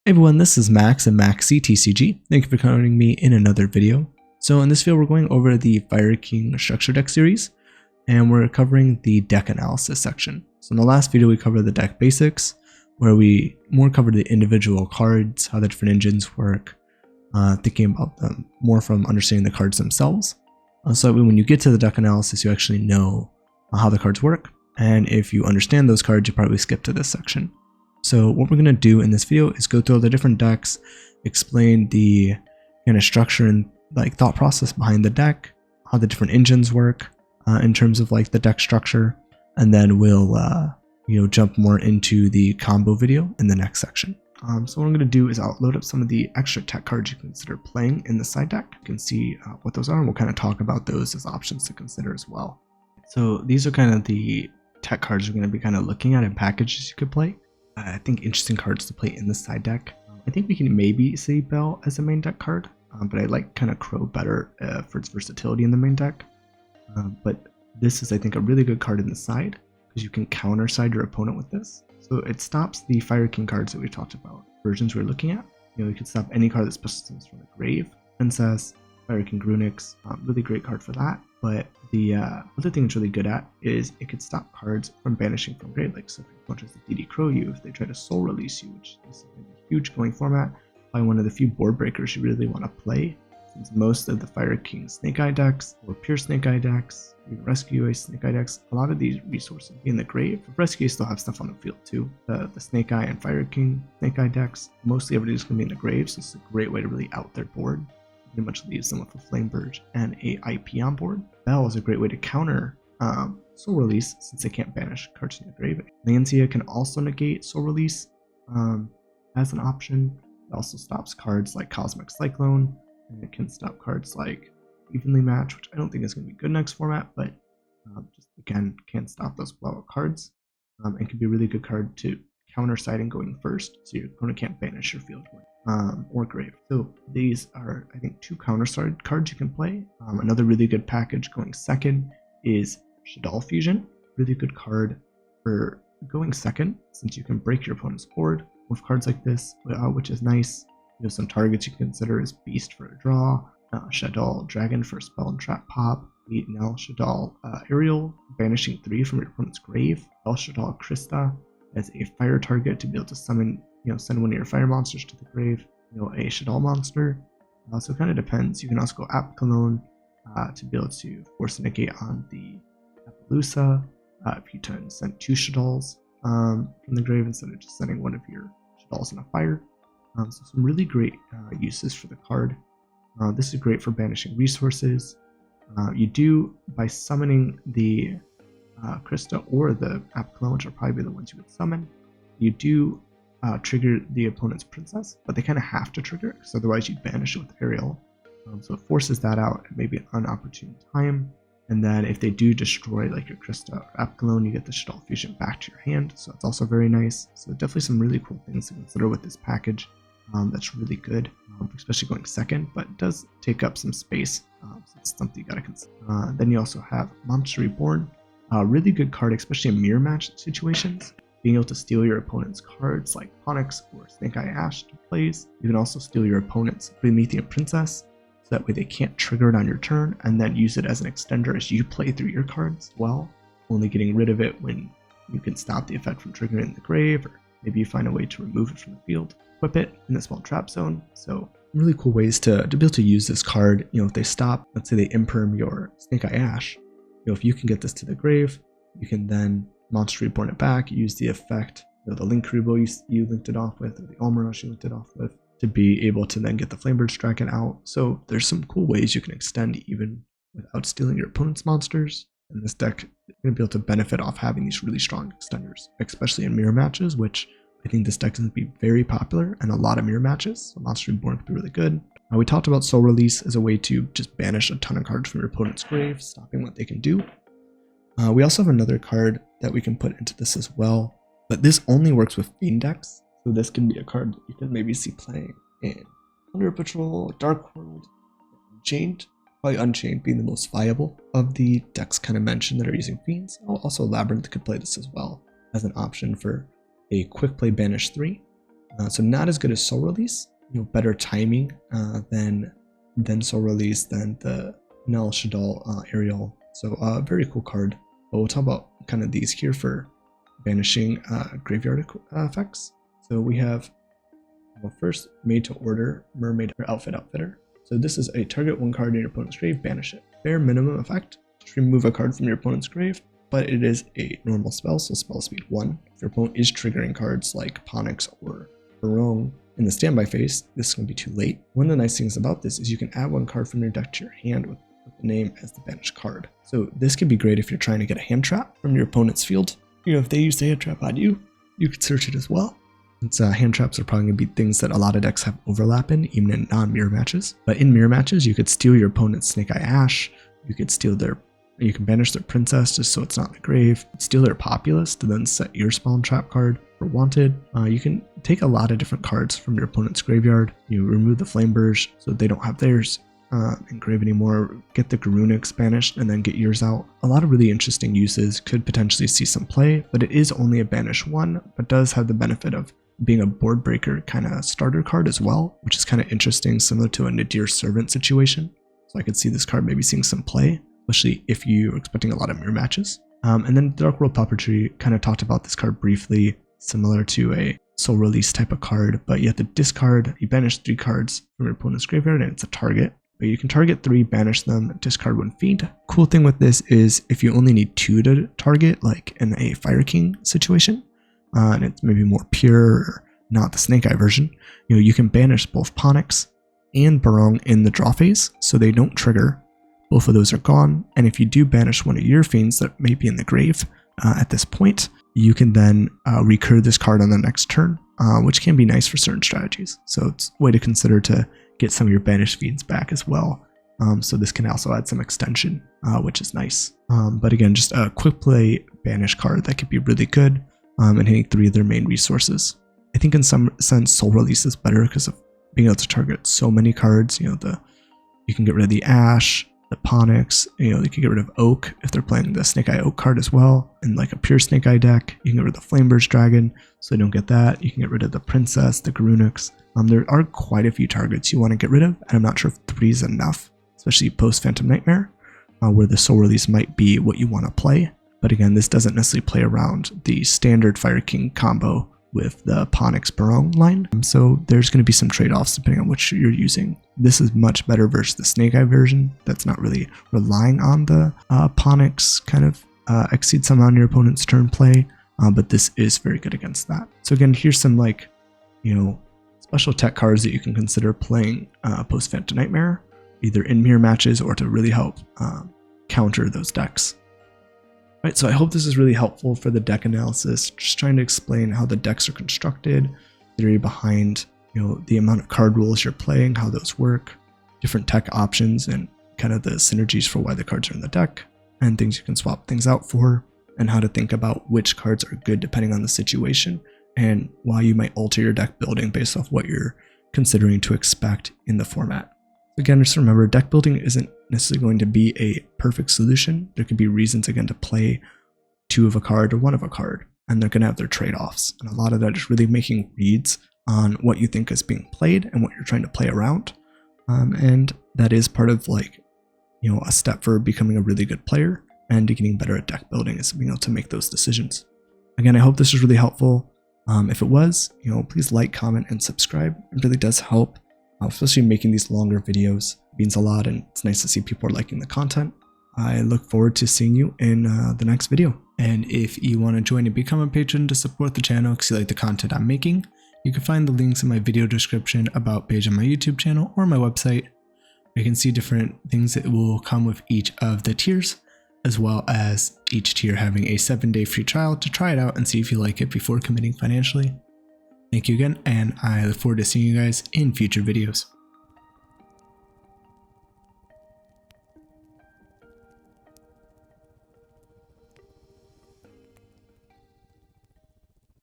Hey everyone, this is Max and Maxi TCG. Thank you for joining me in another video. So in this video, we're going over the Fire King Structure Deck series, and we're covering the deck analysis section. So in the last video, we covered the deck basics, where we more covered the individual cards, how the different engines work, thinking about them more from understanding the cards themselves. So when you get to the deck analysis, you actually know how the cards work, and if you understand those cards, you probably skip to this section. So what we're going to do in this video is go through all the different decks, explain the kind of structure and like thought process behind the deck, how the different engines work in terms of like the deck structure, and then we'll jump more into the combo video in the next section. So what I'm going to do is I'll load up some of the extra tech cards you can consider playing in the side deck. You can see what those are, and we'll kind of talk about those as options to consider as well. So these are kind of the tech cards we're going to be kind of looking at and packages you could play. I think interesting cards to play in the side deck. I think we can maybe see Belle as a main deck card, but I like kind of Crow better for its versatility in the main deck. But this is, I think, a really good card in the side because you can counter side your opponent with this. So it stops the Fire King cards that we talked about, versions we're looking at. You can stop any card that specials from the grave, Princess, Fire King Grunix, really great card for that. But the other thing it's really good at is it could stop cards from banishing from grave. Like, so if your opponent tries to DD Crow you, if they try to soul release you, which is a huge going format, probably one of the few board breakers you really want to play, since most of the Fire King Snake Eye decks, or Pure Snake Eye decks, even Rescue Ace Snake Eye decks, a lot of these resources in the grave. Rescue Ace still have stuff on the field too. The Snake Eye and Fire King Snake Eye decks, mostly everybody's going to be in the grave, so it's a great way to really out their board. Pretty much leaves them with a Flame Burge and a IP on board. Belle is a great way to counter Soul Release since they can't banish cards from the grave. Lancea can also negate Soul Release as an option. It also stops cards like Cosmic Cyclone, and it can stop cards like Evenly Match, which I don't think is going to be good next format, but just again can't stop those blowout cards. And can be a really good card to counter siding going first, so your opponent can't banish your field or grave. So these are, I think, two counter side cards you can play. Another really good package going second is Shaddoll Fusion. Really good card for going second, since you can break your opponent's board with cards like this, which is nice. Some targets you can consider is Beast for a draw, Shaddoll Dragon for a spell and trap pop, Nell Shaddoll Aerial, banishing 3 from your opponent's grave, Belle Shaddoll Krista as a fire target to be able to summon, send one of your fire monsters to the grave, a Shaddoll monster. So it kind of depends. You can also go App Cologne to be able to force a negate on the Appaloosa if you send 2 Shaddolls from the grave instead of just sending one of your Shaddolls in a fire. So some really great uses for the card. This is great for banishing resources. You do, by summoning the Krista or the App Cologne, which are probably the ones you would summon, you do trigger the opponent's princess, but they kind of have to trigger it because otherwise you'd banish it with Aerial. So it forces that out at maybe an unopportune time. And then if they do destroy like your Krista or App Cologne, you get the Shaddoll Fusion back to your hand. So it's also very nice. So definitely some really cool things to consider with this package. That's really good, especially going second, but it does take up some space. So it's something you gotta consider. Then you also have Monster Reborn. Really good card, especially in mirror match situations. Being able to steal your opponent's cards like Onyx or Snake Eye Ash to plays. You can also steal your opponent's Promethean Princess, so that way they can't trigger it on your turn, and then use it as an extender as you play through your cards as well. Only getting rid of it when you can stop the effect from triggering in the grave, or maybe you find a way to remove it from the field. Equip it in the small trap zone. So really cool ways to be able to use this card. If they stop, let's say they imperm your Snake Eye Ash, if you can get this to the grave, you can then Monster Reborn it back, use the effect, the Link Rebo you linked it off with, or the Almirage you linked it off with, to be able to then get the Flamebird Dragon out. So there's some cool ways you can extend even without stealing your opponent's monsters. And this deck is going to be able to benefit off having these really strong extenders, especially in mirror matches, which I think this deck is going to be very popular in a lot of mirror matches. So Monster Reborn could be really good. We talked about Soul Release as a way to just banish a ton of cards from your opponent's grave, stopping what they can do. We also have another card that we can put into this as well, but this only works with Fiend decks. So this can be a card that you can maybe see playing in Thunder Patrol, Dark World, Unchained. Probably Unchained being the most viable of the decks kind of mentioned that are using Fiends. Also Labyrinth could play this as well as an option for a quick play banish 3. So not as good as Soul Release, better timing than Soul Release, than the Nell Shaddoll Ariel. So very cool card. But we'll talk about kind of these here for banishing graveyard effects. So we have, first, Made to Order Mermaid or Outfitter. So this is a target one card in your opponent's grave, banish it. Bare minimum effect, just remove a card from your opponent's grave, but it is a normal spell, so spell speed 1. If your opponent is triggering cards like Ponyx or Barong in the standby phase, this is going to be too late. One of the nice things about this is you can add one card from your deck to your hand with the name as the banished card. So this could be great if you're trying to get a hand trap from your opponent's field. If they use the hand trap on you, you could search it as well. Since hand traps are probably going to be things that a lot of decks have overlap in, even in non-mirror matches. But in mirror matches, you could steal your opponent's Snake Eye Ash. You could steal you can banish their princess just so it's not in the grave. Steal their Populace to then set your spawn trap card for wanted. You can take a lot of different cards from your opponent's graveyard. You remove the Flamberge so they don't have theirs in grave anymore. Get the Garunix banished and then get yours out. A lot of really interesting uses, could potentially see some play, but it is only a banish one, but does have the benefit of being a board breaker kind of starter card as well, which is kind of interesting, similar to a Nadir Servant situation. So I could see this card maybe seeing some play, especially if you're expecting a lot of mirror matches. And then Dark World Puppetry, kind of talked about this card briefly, similar to a Soul Release type of card, but you have to discard, you banish 3 cards from your opponent's graveyard and it's a target. But you can target 3, banish them, discard 1 fiend. Cool thing with this is if you only need 2 to target, like in a Fire King situation, and it's maybe more pure, or not the Snake Eye version, you can banish both Ponyx and Barong in the draw phase, so they don't trigger. Both of those are gone, and if you do banish one of your fiends that may be in the grave at this point, you can then recur this card on the next turn, which can be nice for certain strategies. So it's a way to consider to get some of your banished fiends back as well. So this can also add some extension, which is nice. But again, just a quick play banish card that could be really good. And hitting 3 of their main resources. I think in some sense Soul Release is better because of being able to target so many cards. You can get rid of the Ash, the Ponyx, they can get rid of Oak if they're playing the Snake Eye Oak card as well. In like a pure Snake Eye deck, you can get rid of the Flamberge Dragon, so they don't get that. You can get rid of the Princess, the Garunix. There are quite a few targets you want to get rid of, and I'm not sure if 3 is enough, especially post Phantom Nightmare, where the Soul Release might be what you want to play. But again, this doesn't necessarily play around the standard Fire King combo with the Ponyx Barong line. So there's going to be some trade-offs depending on which you're using. This is much better versus the Snake Eye version that's not really relying on the Ponyx kind of exceed some on your opponent's turn play, but this is very good against that. So again, here's some special tech cards that you can consider playing post Phantom Nightmare, either in mirror matches or to really help counter those decks. Right, so I hope this is really helpful for the deck analysis, just trying to explain how the decks are constructed, theory behind the amount of card rules you're playing, how those work, different tech options, and kind of the synergies for why the cards are in the deck, and things you can swap things out for, and how to think about which cards are good depending on the situation, and why you might alter your deck building based off what you're considering to expect in the format. Again, just remember, deck building isn't necessarily going to be a perfect solution. There could be reasons, again, to play 2 of a card or 1 of a card, and they're going to have their trade-offs. And a lot of that is really making reads on what you think is being played and what you're trying to play around. And that is part of a step for becoming a really good player and getting better at deck building, is being able to make those decisions. Again, I hope this was really helpful. If it was, please like, comment, and subscribe. It really does help. Especially making these longer videos means a lot, and it's nice to see people are liking the content. I look forward to seeing you in the next video. And if you want to join and become a patron to support the channel because you like the content I'm making, you can find the links in my video description about page on my YouTube channel or my website. You can see different things that will come with each of the tiers, as well as each tier having a 7-day free trial to try it out and see if you like it before committing financially. Thank you again, and I look forward to seeing you guys in future videos.